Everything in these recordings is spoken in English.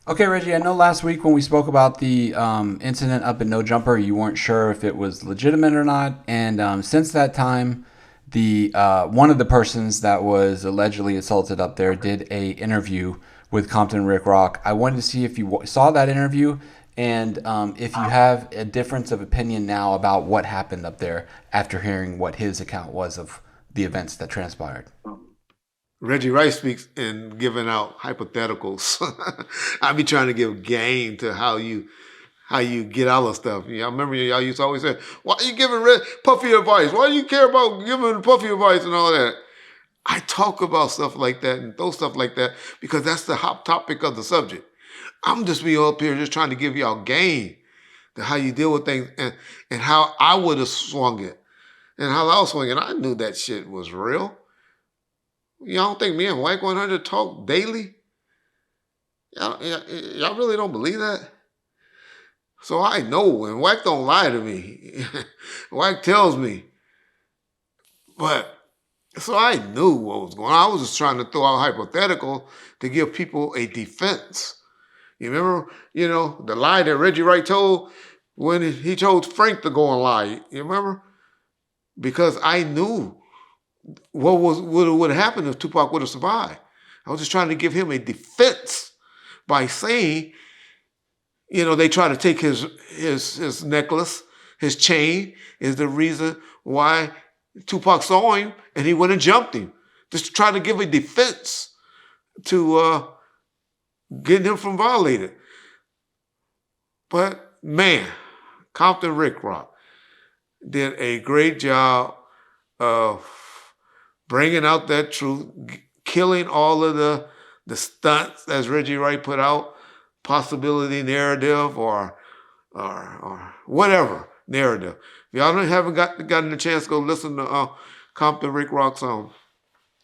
Okay, Reggie, I know last week when we spoke about the incident up in No Jumper, you weren't sure if it was legitimate or not. And since that time, the one of the persons that was allegedly assaulted up there did a interview with Compton Rick Rock. I wanted to see if you saw that interview and if you have a difference of opinion now about what happened up there after hearing what his account was of the events that transpired. Reggie Wright speaks in giving out hypotheticals. I be trying to give game to how you get out of stuff. I remember y'all used to always say, "Why are you giving Puffy advice? Why do you care about giving Puffy advice and all that?" I talk about stuff like that and throw stuff like that because that's the hot topic of the subject. I'm just be up here just trying to give y'all game to how you deal with things and how I would have swung it and how I was swinging. I knew that shit was real. Y'all don't think me and White 100 talk daily? Y'all really don't believe that? So I know, and Wack don't lie to me. Wack tells me. But, so I knew what was going on. I was just trying to throw out hypothetical to give people a defense. You remember, the lie that Reggie Wright told when he told Frank to go and lie. You remember? Because I knew what would have happened if Tupac would have survived. I was just trying to give him a defense by saying, they try to take his necklace, his chain is the reason why Tupac saw him and he went and jumped him. Just to try to give a defense to getting him from violated. But man, Compton Rick Rock did a great job of bringing out that truth, killing all of the stunts, as Reggie Wright put out, possibility narrative or whatever narrative. If y'all haven't gotten a chance to go listen to Compton Rick Rock's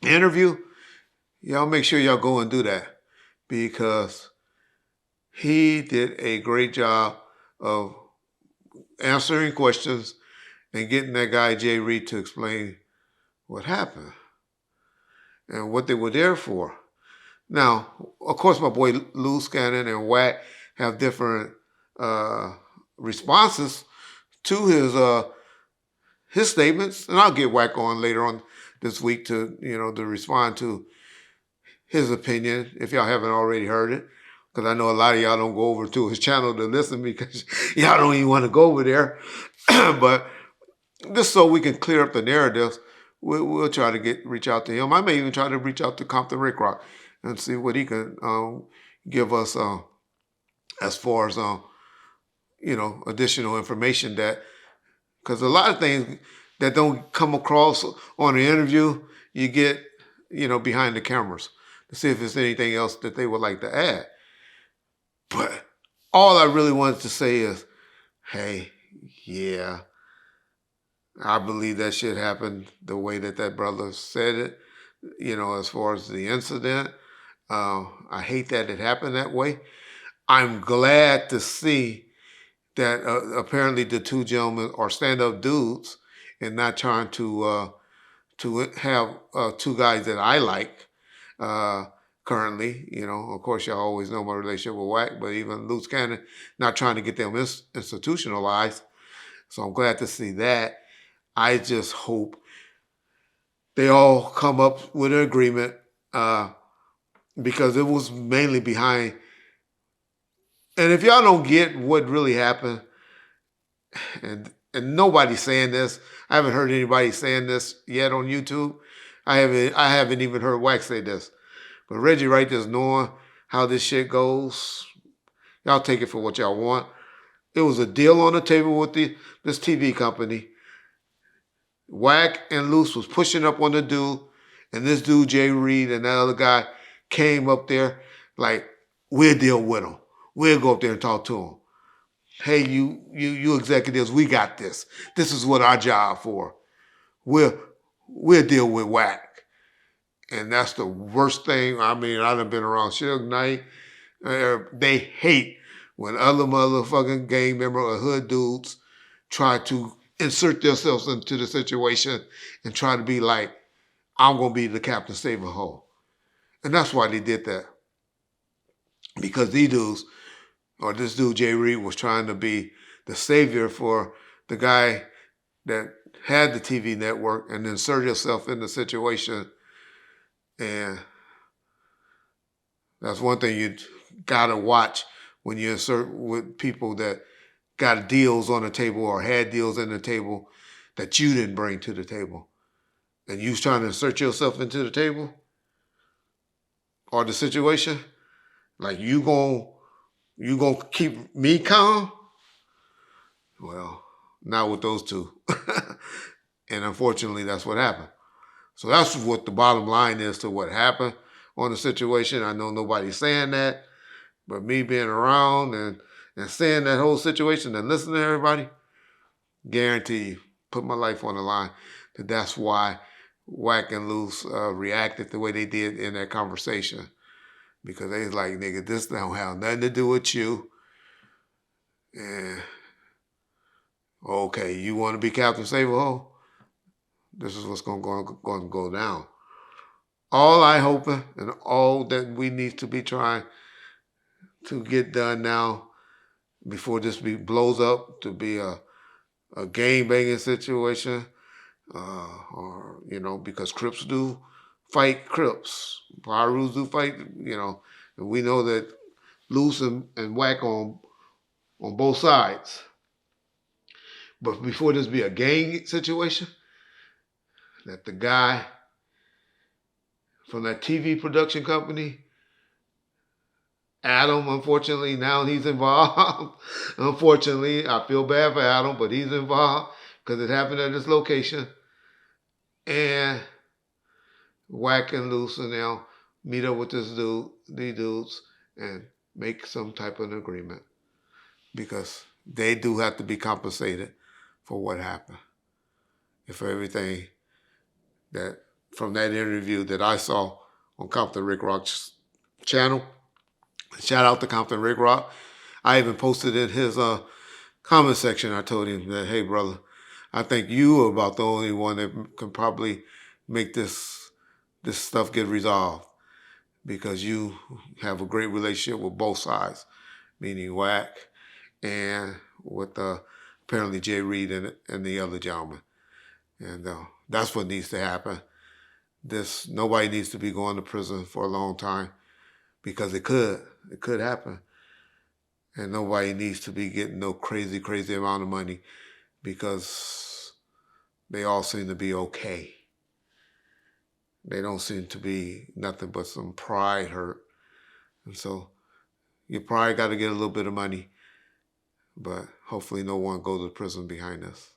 interview, y'all make sure y'all go and do that because he did a great job of answering questions and getting that guy Jay Reed to explain what happened and what they were there for. Now, of course, my boy Lou Scannon and Wack have different responses to his statements, and I'll get Wack on later on this week to respond to his opinion if y'all haven't already heard it, because I know a lot of y'all don't go over to his channel to listen because y'all don't even want to go over there. But just so we can clear up the narratives, we'll try to reach out to him. I may even try to reach out to Compton Rick Rock and see what he can give us as far as additional information that, because a lot of things that don't come across on the interview, you get behind the cameras to see if there's anything else that they would like to add. But all I really wanted to say is, hey, yeah, I believe that shit happened the way that brother said it, as far as the incident. I hate that it happened that way. I'm glad to see that apparently the two gentlemen are stand-up dudes and not trying to have two guys that I like currently. Of course, y'all always know my relationship with Wack, but even Luke Cannon, not trying to get them institutionalized. So I'm glad to see that. I just hope they all come up with an agreement because it was mainly behind. And if y'all don't get what really happened, and nobody's saying this, I haven't heard anybody saying this yet on YouTube. I haven't even heard Wax say this. But Reggie Wright just knowing how this shit goes, y'all take it for what y'all want. It was a deal on the table with this TV company. Wack and Luce was pushing up on the dude, and this dude, Jay Reed, and that other guy came up there like, we'll deal with him. We'll go up there and talk to him. Hey, you executives, we got this. This is what our job for. We'll deal with Wack. And that's the worst thing. I mean, I done been around Suge Knight. They hate when other motherfucking gang member or hood dudes try to insert themselves into the situation and try to be like, I'm going to be the captain save a hoe. And that's why they did that. because these dudes, or this dude Jay Reed, was trying to be the savior for the guy that had the TV network and insert yourself in the situation. And that's one thing you gotta watch when you insert with people that got deals on the table or had deals on the table that you didn't bring to the table. And you trying to insert yourself into the table or the situation, like you gonna keep me calm? Well, not with those two. And unfortunately, that's what happened. So that's what the bottom line is to what happened on the situation. I know nobody's saying that, but me being around and seeing that whole situation and listening to everybody, guarantee you, put my life on the line, that that's why Whack and Loose reacted the way they did in that conversation. Because they was like, nigga, this don't have nothing to do with you. And okay, you want to be Captain Save-A-Ho? This is what's going to go down. All I hoping and all that we need to be trying to get done now before this blows up to be a gang banging situation, or because Crips do fight Crips, Pirus do fight, and we know that Loose and Whack on both sides. But before this be a gang situation, that the guy from that TV production company, Adam, unfortunately, now he's involved. Unfortunately, I feel bad for Adam, but he's involved because it happened at this location. And Whack and Loose and now meet up with these dudes, and make some type of an agreement, because they do have to be compensated for what happened. And for everything that from that interview that I saw on Compton Rick Rock's channel. Shout out to Compton Rick Rock. I even posted in his comment section. I told him that, hey, brother, I think you are about the only one that can probably make this stuff get resolved, because you have a great relationship with both sides, meaning Whack and with apparently Jay Reed and the other gentleman. And that's what needs to happen. Nobody needs to be going to prison for a long time, because it could happen. And nobody needs to be getting no crazy amount of money, because they all seem to be okay. They don't seem to be nothing but some pride hurt. And so you probably got to get a little bit of money, but hopefully no one goes to prison behind us.